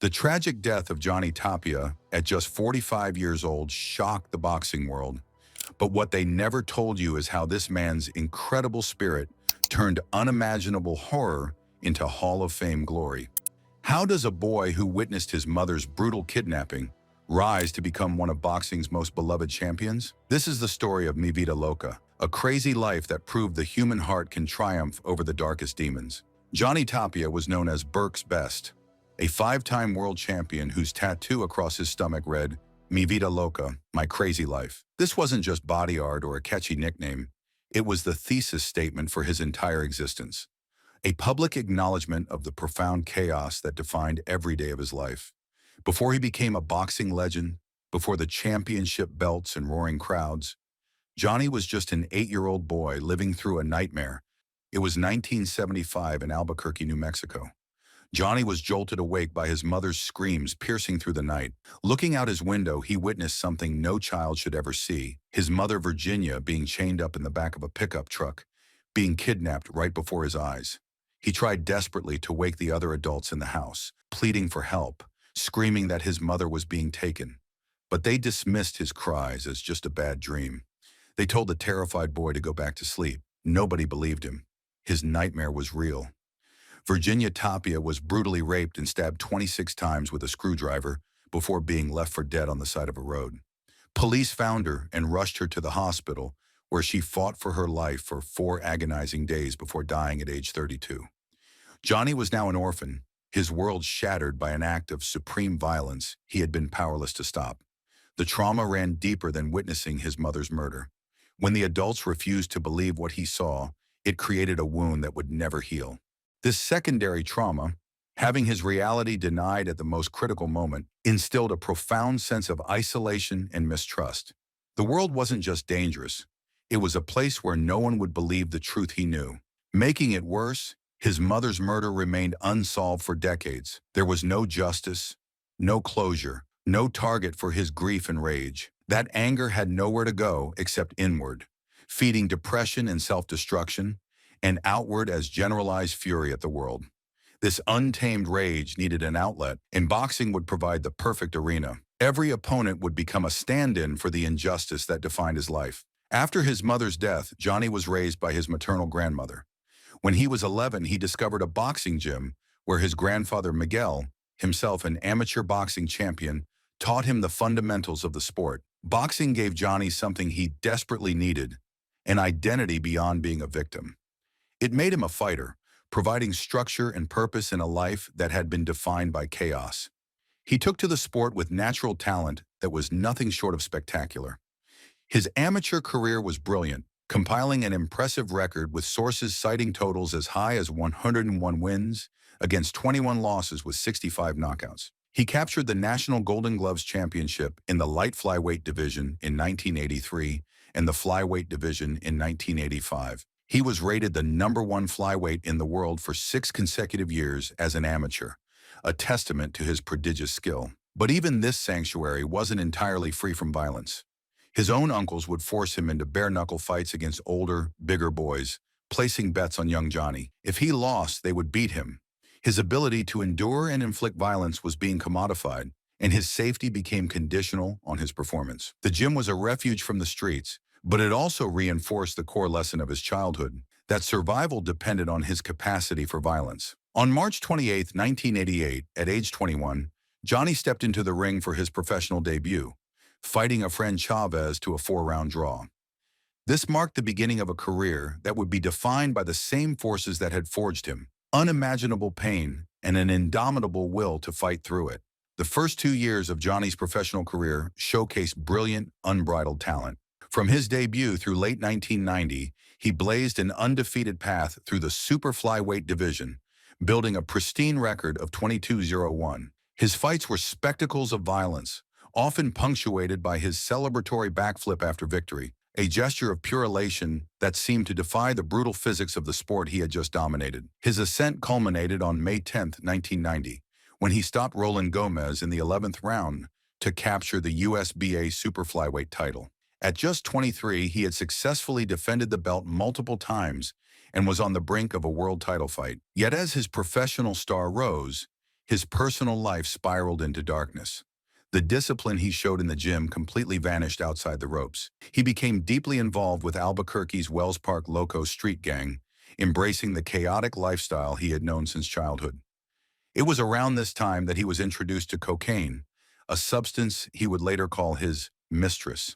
The tragic death of Johnny Tapia at just 45 years old shocked the boxing world. But what they never told you is how this man's incredible spirit turned unimaginable horror into Hall of Fame glory. How does a boy who witnessed his mother's brutal kidnapping rise to become one of boxing's most beloved champions? This is the story of Mi Vida Loca, a crazy life that proved the human heart can triumph over the darkest demons. Johnny Tapia was known as Burke's Best, a five-time world champion whose tattoo across his stomach read, Mi Vida Loca, my crazy life. This wasn't just body art or a catchy nickname. It was the thesis statement for his entire existence, a public acknowledgement of the profound chaos that defined every day of his life. Before he became a boxing legend, before the championship belts and roaring crowds, Johnny was just an 8-year-old boy living through a nightmare. It was 1975 in Albuquerque, New Mexico. Johnny was jolted awake by his mother's screams piercing through the night. Looking out his window, he witnessed something no child should ever see: his mother, Virginia, being chained up in the back of a pickup truck, being kidnapped right before his eyes. He tried desperately to wake the other adults in the house, pleading for help, screaming that his mother was being taken. But they dismissed his cries as just a bad dream. They told the terrified boy to go back to sleep. Nobody believed him. His nightmare was real. Virginia Tapia was brutally raped and stabbed 26 times with a screwdriver before being left for dead on the side of a road. Police found her and rushed her to the hospital, where she fought for her life for 4 agonizing days before dying at age 32. Johnny was now an orphan, his world shattered by an act of supreme violence he had been powerless to stop. The trauma ran deeper than witnessing his mother's murder. When the adults refused to believe what he saw, it created a wound that would never heal. This secondary trauma, having his reality denied at the most critical moment, instilled a profound sense of isolation and mistrust. The world wasn't just dangerous. It was a place where no one would believe the truth he knew. Making it worse, his mother's murder remained unsolved for decades. There was no justice, no closure, no target for his grief and rage. That anger had nowhere to go except inward, feeding depression and self-destruction, and outward as generalized fury at the world. This untamed rage needed an outlet, and boxing would provide the perfect arena. Every opponent would become a stand-in for the injustice that defined his life. After his mother's death, Johnny was raised by his maternal grandmother. When he was 11, he discovered a boxing gym where his grandfather Miguel, himself an amateur boxing champion, taught him the fundamentals of the sport. Boxing gave Johnny something he desperately needed: an identity beyond being a victim. It made him a fighter, providing structure and purpose in a life that had been defined by chaos. He took to the sport with natural talent that was nothing short of spectacular. His amateur career was brilliant, compiling an impressive record with sources citing totals as high as 101 wins against 21 losses with 65 knockouts. He captured the National Golden Gloves Championship in the light flyweight division in 1983 and the flyweight division in 1985. He was rated the #1 flyweight in the world for 6 consecutive years as an amateur, a testament to his prodigious skill. But even this sanctuary wasn't entirely free from violence. His own uncles would force him into bare-knuckle fights against older, bigger boys, placing bets on young Johnny. If he lost, they would beat him. His ability to endure and inflict violence was being commodified, and his safety became conditional on his performance. The gym was a refuge from the streets, but it also reinforced the core lesson of his childhood, that survival depended on his capacity for violence. On March 28, 1988, at age 21, Johnny stepped into the ring for his professional debut, fighting a friend Chavez to a 4-round draw. This marked the beginning of a career that would be defined by the same forces that had forged him: unimaginable pain and an indomitable will to fight through it. The first 2 years of Johnny's professional career showcased brilliant, unbridled talent. From his debut through late 1990, he blazed an undefeated path through the super flyweight division, building a pristine record of 22-0-1. His fights were spectacles of violence, often punctuated by his celebratory backflip after victory, a gesture of pure elation that seemed to defy the brutal physics of the sport he had just dominated. His ascent culminated on May 10, 1990, when he stopped Roland Gomez in the 11th round to capture the USBA super flyweight title. At just 23, he had successfully defended the belt multiple times and was on the brink of a world title fight. Yet as his professional star rose, His personal life spiraled into darkness. The discipline he showed in the gym completely vanished outside the ropes. He became deeply involved with Albuquerque's Wells Park Loco street gang, embracing the chaotic lifestyle he had known since childhood. It was around this time that he was introduced to cocaine, a substance he would later call his mistress.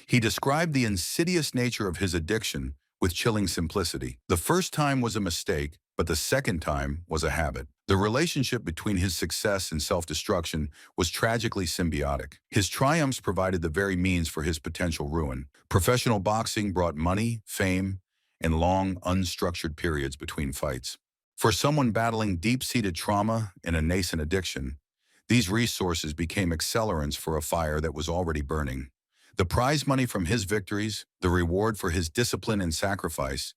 He described the insidious nature of his addiction with chilling simplicity. The first time was a mistake, but the second time was a habit. The relationship between his success and self-destruction was tragically symbiotic. His triumphs provided the very means for his potential ruin. Professional boxing brought money, fame, and long, unstructured periods between fights. For someone battling deep-seated trauma and a nascent addiction, these resources became accelerants for a fire that was already burning. The prize money from his victories, the reward for his discipline and sacrifice,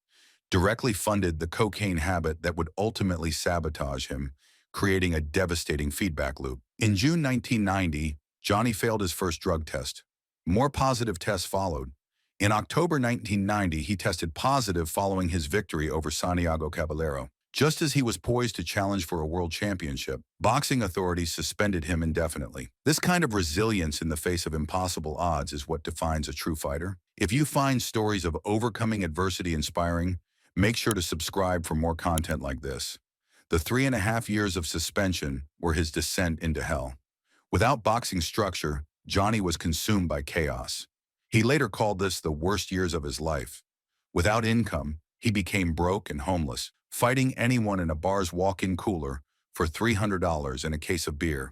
directly funded the cocaine habit that would ultimately sabotage him, creating a devastating feedback loop. In June 1990, Johnny failed his first drug test. More positive tests followed. In October 1990, he tested positive following his victory over Santiago Caballero. Just as he was poised to challenge for a world championship, boxing authorities suspended him indefinitely. This kind of resilience in the face of impossible odds is what defines a true fighter. If you find stories of overcoming adversity inspiring, make sure to subscribe for more content like this. The 3.5 years of suspension were his descent into hell. Without boxing structure, Johnny was consumed by chaos. He later called this the worst years of his life. Without income, he became broke and homeless, fighting anyone in a bar's walk-in cooler for $300 and a case of beer.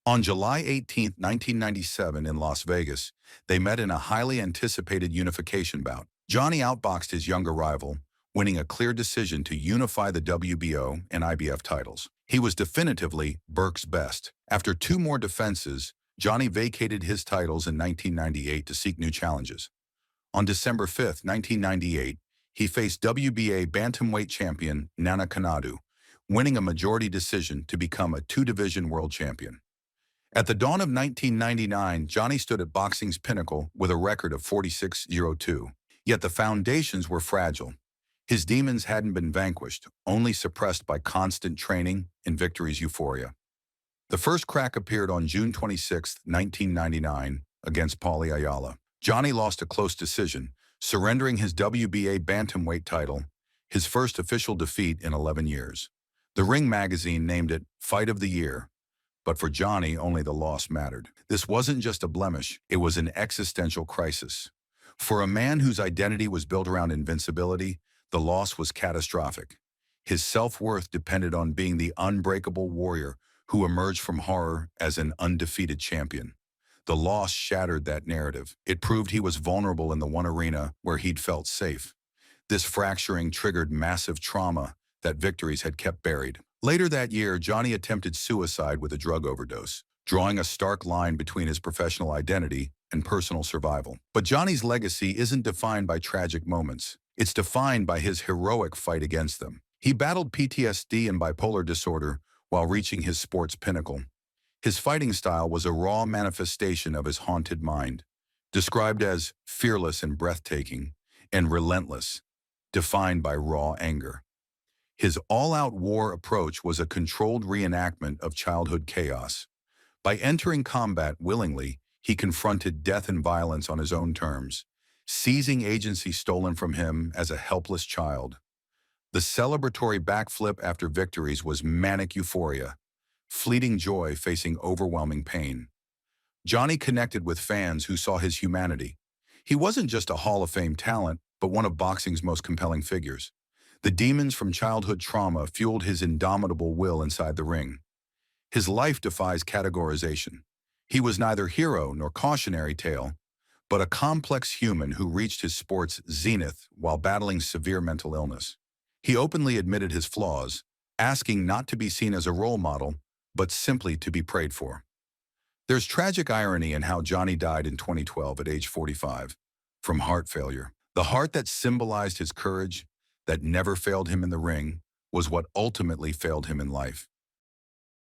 On July 18, 1997 in Las Vegas, they met in a highly anticipated unification bout. Johnny outboxed his younger rival, winning a clear decision to unify the WBO and IBF titles. He was definitively Burke's best. After 2 more defenses, Johnny vacated his titles in 1998 to seek new challenges. On December 5, 1998, he faced WBA bantamweight champion Nana Kanadu, winning a majority decision to become a 2-division world champion. At the dawn of 1999, Johnny stood at boxing's pinnacle with a record of 46-02. Yet the foundations were fragile. His demons hadn't been vanquished, only suppressed by constant training and victory's euphoria. The first crack appeared on June 26, 1999, against Paulie Ayala. Johnny lost a close decision, surrendering his WBA bantamweight title, his first official defeat in 11 years. The Ring magazine named it Fight of the Year, but for Johnny, only the loss mattered. This wasn't just a blemish, it was an existential crisis. For a man whose identity was built around invincibility, the loss was catastrophic. His self-worth depended on being the unbreakable warrior who emerged from horror as an undefeated champion. The loss shattered that narrative. It proved he was vulnerable in the one arena where he'd felt safe. This fracturing triggered massive trauma that victories had kept buried. Later that year, Johnny attempted suicide with a drug overdose, drawing a stark line between his professional identity and personal survival. But Johnny's legacy isn't defined by tragic moments. It's defined by his heroic fight against them. He battled PTSD and bipolar disorder while reaching his sports pinnacle. His fighting style was a raw manifestation of his haunted mind, described as fearless and breathtaking, and relentless, defined by raw anger. His all-out war approach was a controlled reenactment of childhood chaos. By entering combat willingly, he confronted death and violence on his own terms, seizing agency stolen from him as a helpless child. The celebratory backflip after victories was manic euphoria, fleeting joy facing overwhelming pain. Johnny connected with fans who saw his humanity. He wasn't just a Hall of Fame talent, but one of boxing's most compelling figures. The demons from childhood trauma fueled his indomitable will inside the ring. His life defies categorization. He was neither hero nor cautionary tale, but a complex human who reached his sport's zenith while battling severe mental illness. He openly admitted his flaws, asking not to be seen as a role model, but simply to be prayed for. There's tragic irony in how Johnny died in 2012 at age 45, from heart failure. The heart that symbolized his courage, that never failed him in the ring, was what ultimately failed him in life.